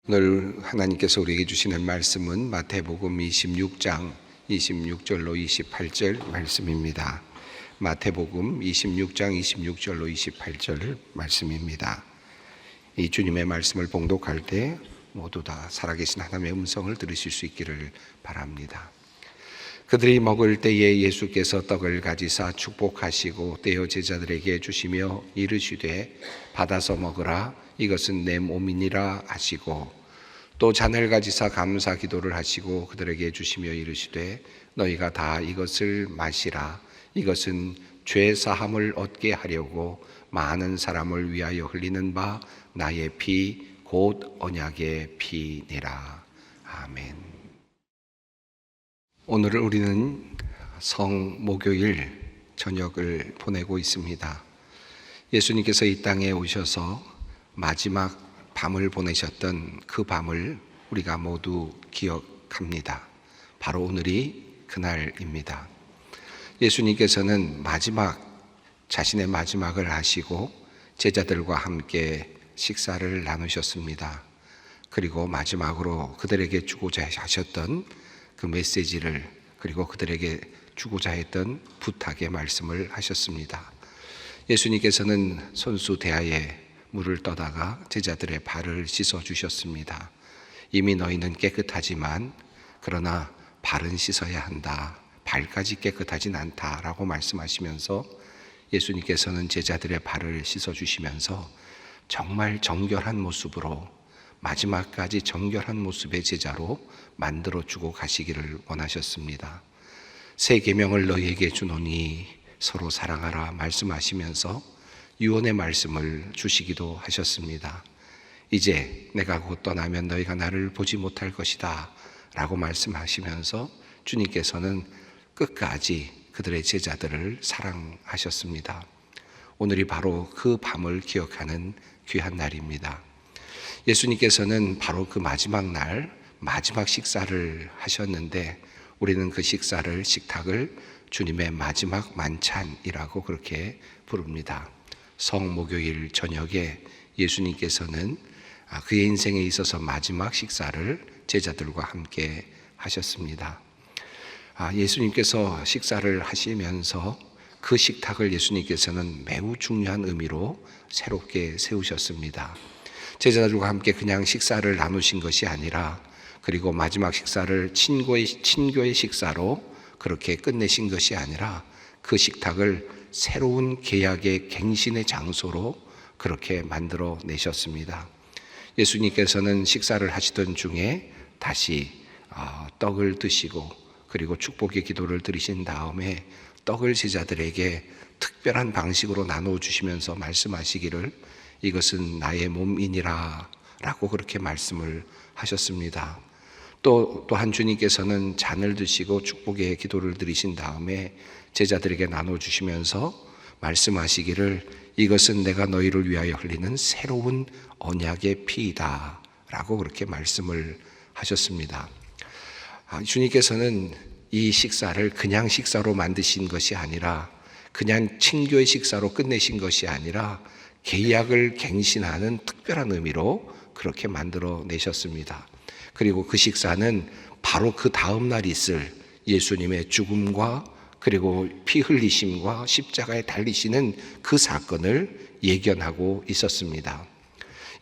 오늘 하나님께서 우리에게 주시는 말씀은 마태복음 26장 26절로 28절 말씀입니다. 마태복음 26장 26절로 28절 말씀입니다. 이 주님의 말씀을 봉독할 때 모두 다 살아계신 하나님의 음성을 들으실 수 있기를 바랍니다. 그들이 먹을 때에 예수께서 떡을 가지사 축복하시고 떼어 제자들에게 주시며 이르시되 받아서 먹으라, 이것은 내 몸이니라 하시고, 또 잔을 가지사 감사 기도를 하시고 그들에게 주시며 이르시되 너희가 다 이것을 마시라, 이것은 죄 사함을 얻게 하려고 많은 사람을 위하여 흘리는 바 나의 피 곧 언약의 피니라. 아멘. 오늘 우리는 성목요일 저녁을 보내고 있습니다. 예수님께서 이 땅에 오셔서 마지막 밤을 보내셨던 그 밤을 우리가 모두 기억합니다. 바로 오늘이 그날입니다. 예수님께서는 자신의 마지막을 하시고 제자들과 함께 식사를 나누셨습니다. 그리고 마지막으로 그들에게 주고자 하셨던 그 메시지를, 그리고 그들에게 주고자 했던 부탁의 말씀을 하셨습니다. 예수님께서는 손수 대야에 물을 떠다가 제자들의 발을 씻어 주셨습니다. 이미 너희는 깨끗하지만 그러나 발은 씻어야 한다, 발까지 깨끗하진 않다라고 말씀하시면서 예수님께서는 제자들의 발을 씻어 주시면서 정말 정결한 모습으로, 마지막까지 정결한 모습의 제자로 만들어 주고 가시기를 원하셨습니다. 새 계명을 너희에게 주노니 서로 사랑하라 말씀하시면서 유언의 말씀을 주시기도 하셨습니다. 이제 내가 곧 떠나면 너희가 나를 보지 못할 것이다 라고 말씀하시면서 주님께서는 끝까지 그들의 제자들을 사랑하셨습니다. 오늘이 바로 그 밤을 기억하는 귀한 날입니다. 예수님께서는 바로 그 마지막 날 마지막 식사를 하셨는데, 우리는 그 식탁을 주님의 마지막 만찬이라고 그렇게 부릅니다. 성목요일 저녁에 예수님께서는 그의 인생에 있어서 마지막 식사를 제자들과 함께 하셨습니다. 예수님께서 식사를 하시면서 그 식탁을 예수님께서는 매우 중요한 의미로 새롭게 세우셨습니다. 제자들과 함께 그냥 식사를 나누신 것이 아니라, 그리고 마지막 식사를 친교의 식사로 그렇게 끝내신 것이 아니라, 그 식탁을 새로운 계약의 갱신의 장소로 그렇게 만들어 내셨습니다. 예수님께서는 식사를 하시던 중에 다시 떡을 드시고, 그리고 축복의 기도를 드리신 다음에 떡을 제자들에게 특별한 방식으로 나누어 주시면서 말씀하시기를 이것은 나의 몸이니라 라고 그렇게 말씀을 하셨습니다. 또한 주님께서는 잔을 드시고 축복의 기도를 드리신 다음에 제자들에게 나눠 주시면서 말씀하시기를 이것은 내가 너희를 위하여 흘리는 새로운 언약의 피이다 라고 그렇게 말씀을 하셨습니다. 주님께서는 이 식사를 그냥 식사로 만드신 것이 아니라, 그냥 친교의 식사로 끝내신 것이 아니라 계약을 갱신하는 특별한 의미로 그렇게 만들어 내셨습니다. 그리고 그 식사는 바로 그 다음 날 있을 예수님의 죽음과 그리고 피 흘리심과 십자가에 달리시는 그 사건을 예견하고 있었습니다.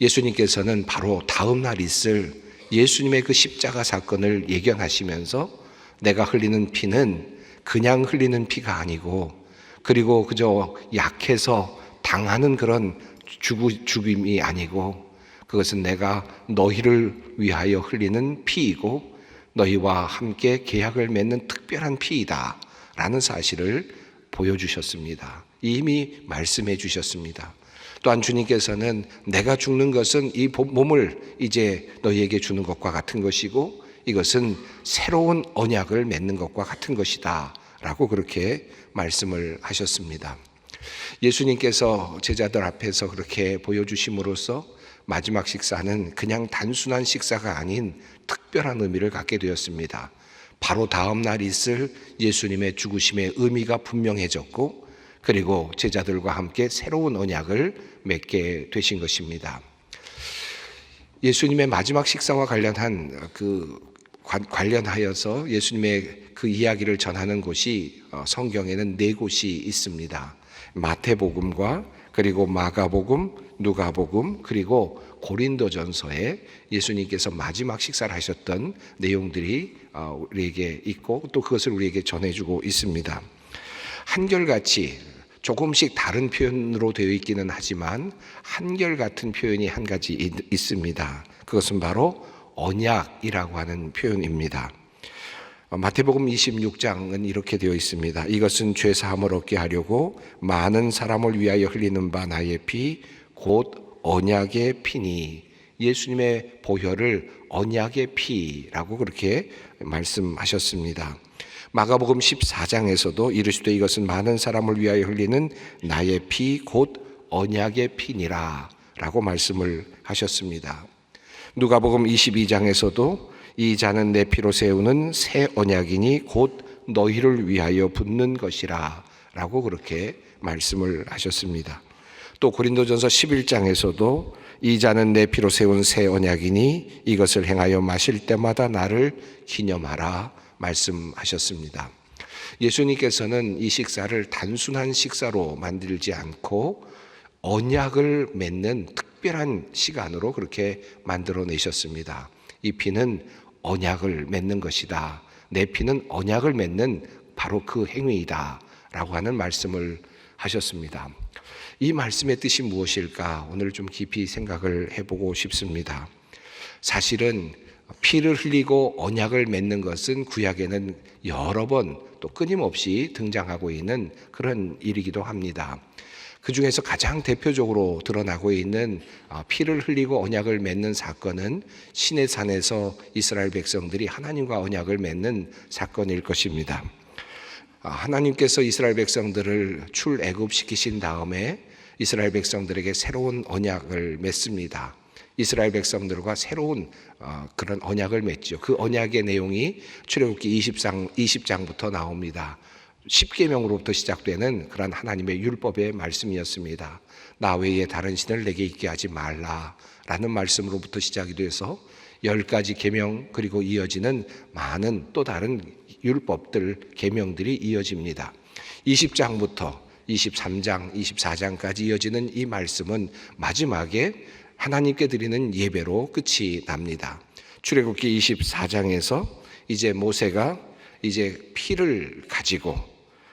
예수님께서는 바로 다음 날 있을 예수님의 그 십자가 사건을 예견하시면서 내가 흘리는 피는 그냥 흘리는 피가 아니고, 그리고 그저 약해서 당하는 그런 죽임이 아니고, 그것은 내가 너희를 위하여 흘리는 피이고 너희와 함께 계약을 맺는 특별한 피이다 라는 사실을 보여주셨습니다. 이미 말씀해 주셨습니다. 또한 주님께서는 내가 죽는 것은 이 몸을 이제 너희에게 주는 것과 같은 것이고, 이것은 새로운 언약을 맺는 것과 같은 것이다 라고 그렇게 말씀을 하셨습니다. 예수님께서 제자들 앞에서 그렇게 보여주심으로써 마지막 식사는 그냥 단순한 식사가 아닌 특별한 의미를 갖게 되었습니다. 바로 다음 날 있을 예수님의 죽으심의 의미가 분명해졌고, 그리고 제자들과 함께 새로운 언약을 맺게 되신 것입니다. 예수님의 마지막 식사와 관련하여서 예수님의 그 이야기를 전하는 곳이 성경에는 4곳이 있습니다. 마태복음과 그리고 마가복음, 누가복음, 그리고 고린도전서에 예수님께서 마지막 식사를 하셨던 내용들이 우리에게 있고 또 그것을 우리에게 전해주고 있습니다. 한결같이 조금씩 다른 표현으로 되어 있기는 하지만 한결같은 표현이 한 가지 있습니다. 그것은 바로 언약이라고 하는 표현입니다. 마태복음 26장은 이렇게 되어 있습니다. 이것은 죄 사함을 얻게 하려고 많은 사람을 위하여 흘리는 바 나의 피 곧 언약의 피니. 예수님의 보혈을 언약의 피라고 그렇게 말씀하셨습니다. 마가복음 14장에서도 이르시되 이것은 많은 사람을 위하여 흘리는 나의 피 곧 언약의 피니라 라고 말씀을 하셨습니다. 누가복음 22장에서도 이 잔은 내 피로 세우는 새 언약이니 곧 너희를 위하여 붓는 것이라 라고 그렇게 말씀을 하셨습니다. 또 고린도전서 11장에서도 이 잔은 내 피로 세운 새 언약이니 이것을 행하여 마실 때마다 나를 기념하라 말씀하셨습니다. 예수님께서는 이 식사를 단순한 식사로 만들지 않고 언약을 맺는 특별한 시간으로 그렇게 만들어내셨습니다. 이 피는 언약을 맺는 것이다. 내 피는 언약을 맺는 바로 그 행위이다 라고 하는 말씀을 하셨습니다. 이 말씀의 뜻이 무엇일까? 오늘 좀 깊이 생각을 해보고 싶습니다. 사실은 피를 흘리고 언약을 맺는 것은 구약에는 여러 번 또 끊임없이 등장하고 있는 그런 일이기도 합니다. 그 중에서 가장 대표적으로 드러나고 있는 피를 흘리고 언약을 맺는 사건은 시내산에서 이스라엘 백성들이 하나님과 언약을 맺는 사건일 것입니다. 하나님께서 이스라엘 백성들을 출애굽시키신 다음에 이스라엘 백성들에게 새로운 언약을 맺습니다. 이스라엘 백성들과 새로운 그런 언약을 맺죠. 그 언약의 내용이 출애굽기 20장부터 나옵니다. 10계명으로부터 시작되는 그런 하나님의 율법의 말씀이었습니다. 나 외에 다른 신을 내게 있게 하지 말라라는 말씀으로부터 시작이 돼서 10가지 계명 그리고 이어지는 많은 또 다른 율법들, 계명들이 이어집니다. 20장부터 23장, 24장까지 이어지는 이 말씀은 마지막에 하나님께 드리는 예배로 끝이 납니다. 출애굽기 24장에서 이제 모세가 이제 피를 가지고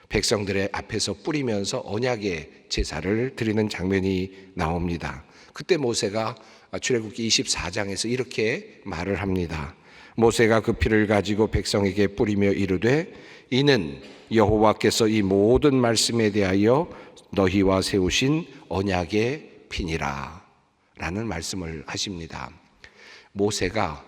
백성들의 앞에서 뿌리면서 언약의 제사를 드리는 장면이 나옵니다. 그때 모세가 출애굽기 24장에서 이렇게 말을 합니다. 모세가 그 피를 가지고 백성에게 뿌리며 이르되 이는 여호와께서 이 모든 말씀에 대하여 너희와 세우신 언약의 피니라 라는 말씀을 하십니다. 모세가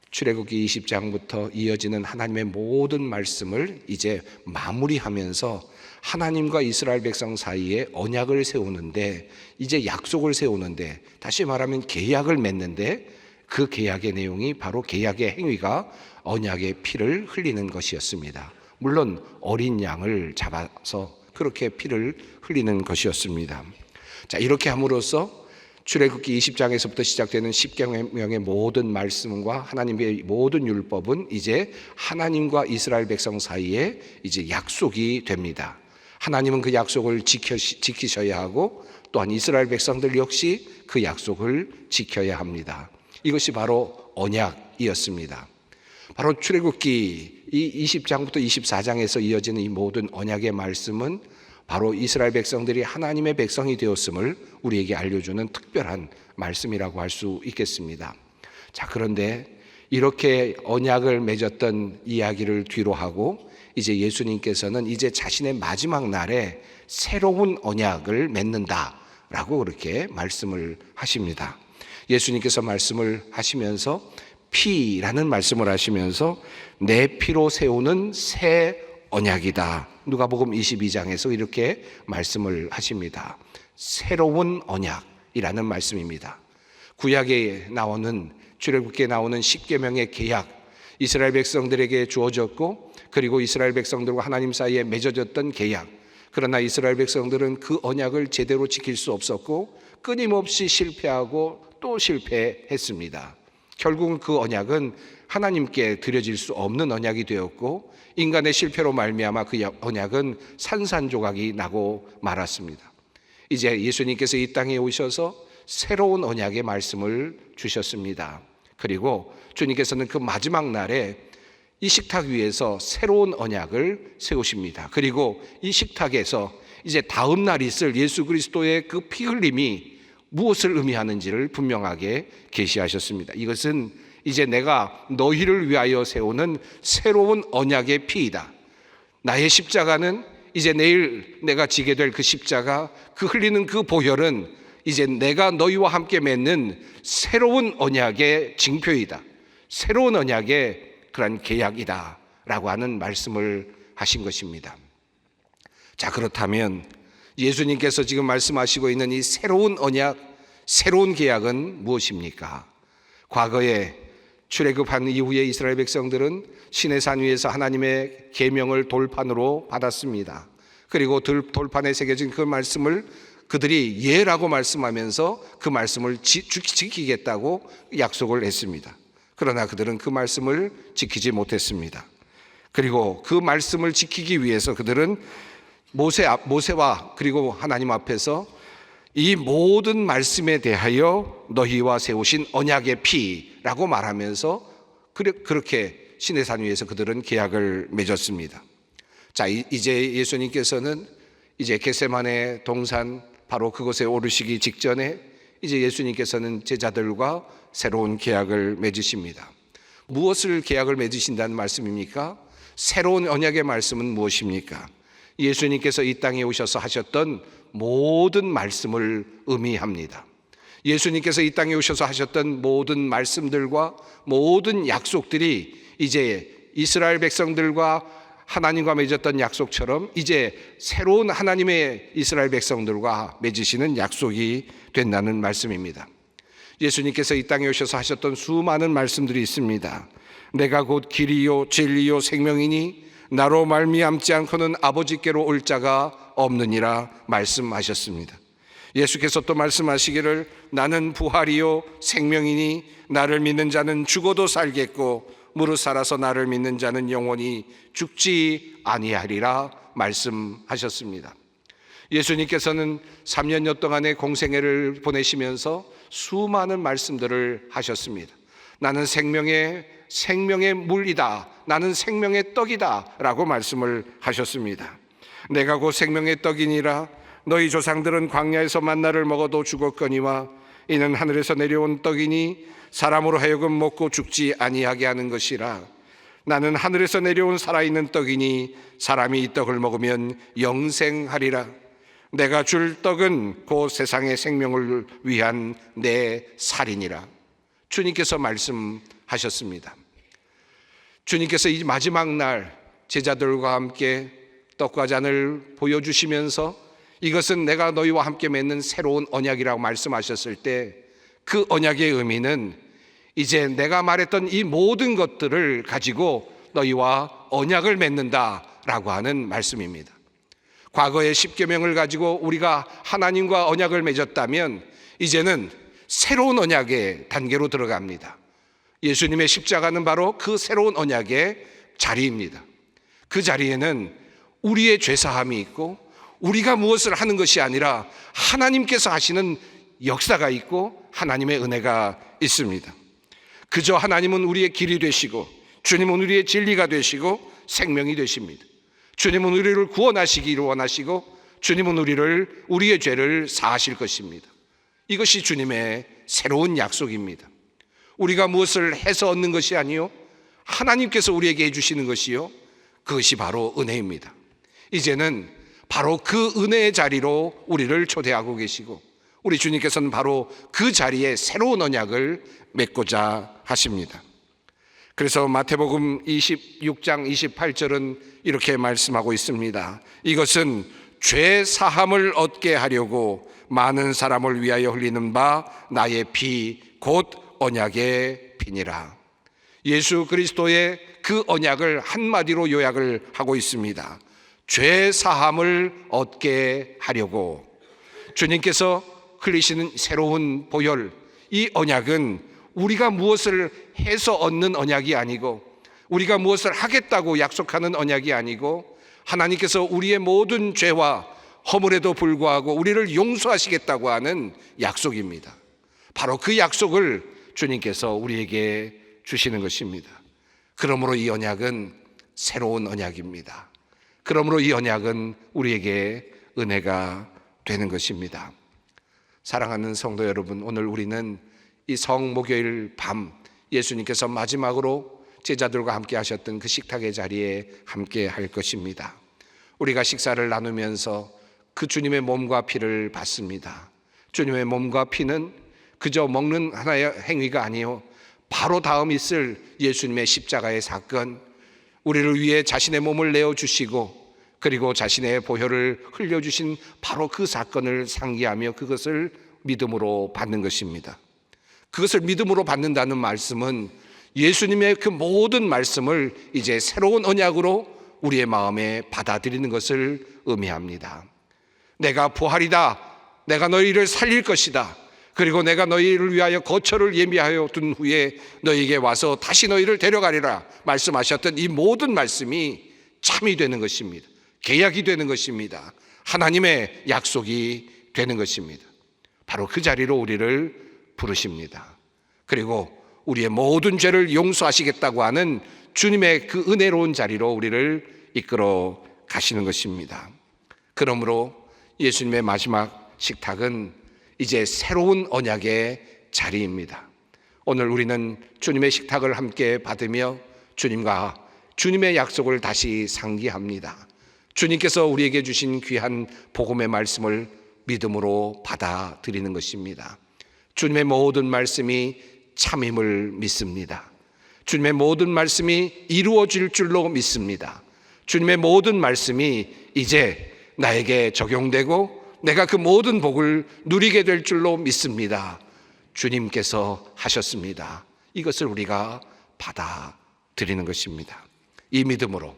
출애굽기 20장부터 이어지는 하나님의 모든 말씀을 이제 마무리하면서 하나님과 이스라엘 백성 사이에 언약을 세우는데 이제 약속을 세우는데 다시 말하면 계약을 맺는데 그 계약의 내용이 바로 계약의 행위가 언약의 피를 흘리는 것이었습니다. 물론 어린 양을 잡아서 그렇게 피를 흘리는 것이었습니다. 자, 이렇게 함으로써 출애굽기 20장에서부터 시작되는 10계명의 모든 말씀과 하나님의 모든 율법은 이제 하나님과 이스라엘 백성 사이에 이제 약속이 됩니다. 하나님은 그 약속을 지키셔야 하고 또한 이스라엘 백성들 역시 그 약속을 지켜야 합니다. 이것이 바로 언약이었습니다. 바로 출애굽기 이 20장부터 24장에서 이어지는 이 모든 언약의 말씀은 바로 이스라엘 백성들이 하나님의 백성이 되었음을 우리에게 알려주는 특별한 말씀이라고 할 수 있겠습니다. 자, 그런데 이렇게 언약을 맺었던 이야기를 뒤로 하고 이제 예수님께서는 이제 자신의 마지막 날에 새로운 언약을 맺는다라고 그렇게 말씀을 하십니다. 예수님께서 말씀을 하시면서 피라는 말씀을 하시면서 내 피로 세우는 새 언약이다. 누가복음 22장에서 이렇게 말씀을 하십니다. 새로운 언약이라는 말씀입니다. 구약에 나오는 출애굽기에 나오는 10계명의 계약, 이스라엘 백성들에게 주어졌고 그리고 이스라엘 백성들과 하나님 사이에 맺어졌던 계약. 그러나 이스라엘 백성들은 그 언약을 제대로 지킬 수 없었고 끊임없이 실패하고 또 실패했습니다. 결국은 그 언약은 하나님께 드려질 수 없는 언약이 되었고 인간의 실패로 말미암아 그 언약은 산산조각이 나고 말았습니다. 이제 예수님께서 이 땅에 오셔서 새로운 언약의 말씀을 주셨습니다. 그리고 주님께서는 그 마지막 날에 이 식탁 위에서 새로운 언약을 세우십니다. 그리고 이 식탁에서 이제 다음 날 있을 예수 그리스도의 그 피 흘림이 무엇을 의미하는지를 분명하게 계시하셨습니다. 이것은 이제 내가 너희를 위하여 세우는 새로운 언약의 피이다. 나의 십자가는 이제 내일 내가 지게 될 그 십자가, 그 흘리는 그 보혈은 이제 내가 너희와 함께 맺는 새로운 언약의 징표이다. 새로운 언약의 그런 계약이다 라고 하는 말씀을 하신 것입니다. 자, 그렇다면 예수님께서 지금 말씀하시고 있는 이 새로운 언약, 새로운 계약은 무엇입니까? 과거에 출애굽한 이후에 이스라엘 백성들은 시내산 위에서 하나님의 계명을 돌판으로 받았습니다. 그리고 돌판에 새겨진 그 말씀을 그들이 예라고 말씀하면서 그 말씀을 지키겠다고 약속을 했습니다. 그러나 그들은 그 말씀을 지키지 못했습니다. 그리고 그 말씀을 지키기 위해서 그들은 모세와 그리고 하나님 앞에서 이 모든 말씀에 대하여 너희와 세우신 언약의 피라고 말하면서 그렇게 시내산 위에서 그들은 계약을 맺었습니다. 자, 이제 예수님께서는 이제 겟세마네 동산 바로 그곳에 오르시기 직전에 이제 예수님께서는 제자들과 새로운 계약을 맺으십니다. 무엇을 계약을 맺으신다는 말씀입니까? 새로운 언약의 말씀은 무엇입니까? 예수님께서 이 땅에 오셔서 하셨던 모든 말씀을 의미합니다. 예수님께서 이 땅에 오셔서 하셨던 모든 말씀들과 모든 약속들이 이제 이스라엘 백성들과 하나님과 맺었던 약속처럼 이제 새로운 하나님의 이스라엘 백성들과 맺으시는 약속이 된다는 말씀입니다. 예수님께서 이 땅에 오셔서 하셨던 수많은 말씀들이 있습니다. 내가 곧 길이요 진리요 생명이니 나로 말미암지 않고는 아버지께로 올 자가 없느니라 말씀하셨습니다. 예수께서 또 말씀하시기를 나는 부활이요 생명이니 나를 믿는 자는 죽어도 살겠고 무릇 살아서 나를 믿는 자는 영원히 죽지 아니하리라 말씀하셨습니다. 예수님께서는 3년여 동안의 공생애를 보내시면서 수많은 말씀들을 하셨습니다. 나는 생명의 물이다. 나는 생명의 떡이다 라고 말씀을 하셨습니다. 내가 곧 생명의 떡이니라. 너희 조상들은 광야에서 만나를 먹어도 죽었거니와 이는 하늘에서 내려온 떡이니 사람으로 하여금 먹고 죽지 아니하게 하는 것이라. 나는 하늘에서 내려온 살아있는 떡이니 사람이 이 떡을 먹으면 영생하리라. 내가 줄 떡은 곧 세상의 생명을 위한 내 살이니라. 주님께서 말씀하셨습니다. 주님께서 이 마지막 날 제자들과 함께 떡과 잔을 보여주시면서 이것은 내가 너희와 함께 맺는 새로운 언약이라고 말씀하셨을 때 그 언약의 의미는 이제 내가 말했던 이 모든 것들을 가지고 너희와 언약을 맺는다라고 하는 말씀입니다. 과거의 십계명을 가지고 우리가 하나님과 언약을 맺었다면 이제는 새로운 언약의 단계로 들어갑니다. 예수님의 십자가는 바로 그 새로운 언약의 자리입니다. 그 자리에는 우리의 죄사함이 있고 우리가 무엇을 하는 것이 아니라 하나님께서 하시는 역사가 있고 하나님의 은혜가 있습니다. 그저 하나님은 우리의 길이 되시고 주님은 우리의 진리가 되시고 생명이 되십니다. 주님은 우리를 구원하시기를 원하시고 주님은 우리의 죄를 사하실 것입니다. 이것이 주님의 새로운 약속입니다. 우리가 무엇을 해서 얻는 것이 아니요 하나님께서 우리에게 해주시는 것이요 그것이 바로 은혜입니다. 이제는 바로 그 은혜의 자리로 우리를 초대하고 계시고 우리 주님께서는 바로 그 자리에 새로운 언약을 맺고자 하십니다. 그래서 마태복음 26장 28절은 이렇게 말씀하고 있습니다. 이것은 죄 사함을 얻게 하려고 많은 사람을 위하여 흘리는 바 나의 피 곧 언약의 피니라. 예수 그리스도의 그 언약을 한마디로 요약을 하고 있습니다. 죄 사함을 얻게 하려고 주님께서 흘리시는 새로운 보혈, 이 언약은 우리가 무엇을 해서 얻는 언약이 아니고, 우리가 무엇을 하겠다고 약속하는 언약이 아니고, 하나님께서 우리의 모든 죄와 허물에도 불구하고 우리를 용서하시겠다고 하는 약속입니다. 바로 그 약속을 주님께서 우리에게 주시는 것입니다. 그러므로 이 언약은 새로운 언약입니다. 그러므로 이 언약은 우리에게 은혜가 되는 것입니다. 사랑하는 성도 여러분, 오늘 우리는 이 성목요일 밤 예수님께서 마지막으로 제자들과 함께 하셨던 그 식탁의 자리에 함께 할 것입니다. 우리가 식사를 나누면서 그 주님의 몸과 피를 받습니다. 주님의 몸과 피는 그저 먹는 하나의 행위가 아니요, 바로 다음 있을 예수님의 십자가의 사건, 우리를 위해 자신의 몸을 내어주시고 그리고 자신의 보혈을 흘려주신 바로 그 사건을 상기하며 그것을 믿음으로 받는 것입니다. 그것을 믿음으로 받는다는 말씀은 예수님의 그 모든 말씀을 이제 새로운 언약으로 우리의 마음에 받아들이는 것을 의미합니다. 내가 부활이다, 내가 너희를 살릴 것이다, 그리고 내가 너희를 위하여 거처를 예비하여 둔 후에 너희에게 와서 다시 너희를 데려가리라 말씀하셨던 이 모든 말씀이 참이 되는 것입니다. 계약이 되는 것입니다. 하나님의 약속이 되는 것입니다. 바로 그 자리로 우리를 부르십니다. 그리고 우리의 모든 죄를 용서하시겠다고 하는 주님의 그 은혜로운 자리로 우리를 이끌어 가시는 것입니다. 그러므로 예수님의 마지막 식탁은 이제 새로운 언약의 자리입니다. 오늘 우리는 주님의 식탁을 함께 받으며 주님과 주님의 약속을 다시 상기합니다. 주님께서 우리에게 주신 귀한 복음의 말씀을 믿음으로 받아들이는 것입니다. 주님의 모든 말씀이 참임을 믿습니다. 주님의 모든 말씀이 이루어질 줄로 믿습니다. 주님의 모든 말씀이 이제 나에게 적용되고 내가 그 모든 복을 누리게 될 줄로 믿습니다. 주님께서 하셨습니다. 이것을 우리가 받아들이는 것입니다. 이 믿음으로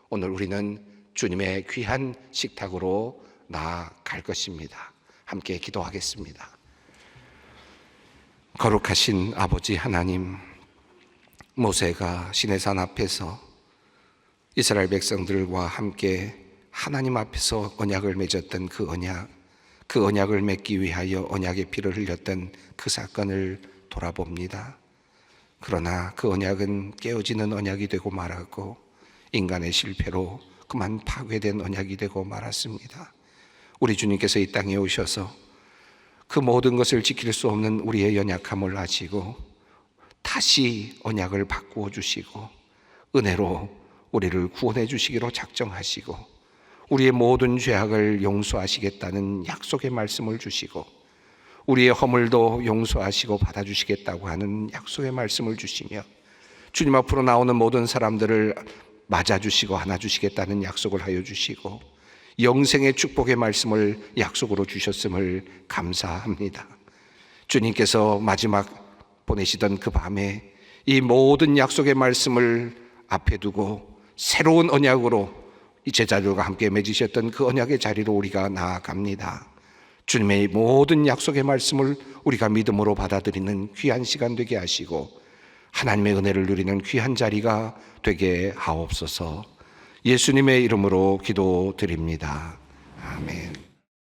오늘 우리는 주님의 귀한 식탁으로 나아갈 것입니다. 함께 기도하겠습니다. 거룩하신 아버지 하나님, 모세가 시내산 앞에서 이스라엘 백성들과 함께 하나님 앞에서 언약을 맺었던 그 언약을 맺기 위하여 언약의 피를 흘렸던 그 사건을 돌아봅니다. 그러나 그 언약은 깨어지는 언약이 되고 말았고 인간의 실패로 그만 파괴된 언약이 되고 말았습니다. 우리 주님께서 이 땅에 오셔서 그 모든 것을 지킬 수 없는 우리의 연약함을 아시고 다시 언약을 바꾸어 주시고 은혜로 우리를 구원해 주시기로 작정하시고 우리의 모든 죄악을 용서하시겠다는 약속의 말씀을 주시고 우리의 허물도 용서하시고 받아주시겠다고 하는 약속의 말씀을 주시며 주님 앞으로 나오는 모든 사람들을 맞아주시고 안아주시겠다는 약속을 하여 주시고 영생의 축복의 말씀을 약속으로 주셨음을 감사합니다. 주님께서 마지막 보내시던 그 밤에 이 모든 약속의 말씀을 앞에 두고 새로운 언약으로 이 제자들과 함께 맺으셨던 그 언약의 자리로 우리가 나아갑니다. 주님의 모든 약속의 말씀을 우리가 믿음으로 받아들이는 귀한 시간 되게 하시고 하나님의 은혜를 누리는 귀한 자리가 되게 하옵소서. 예수님의 이름으로 기도드립니다. 아멘.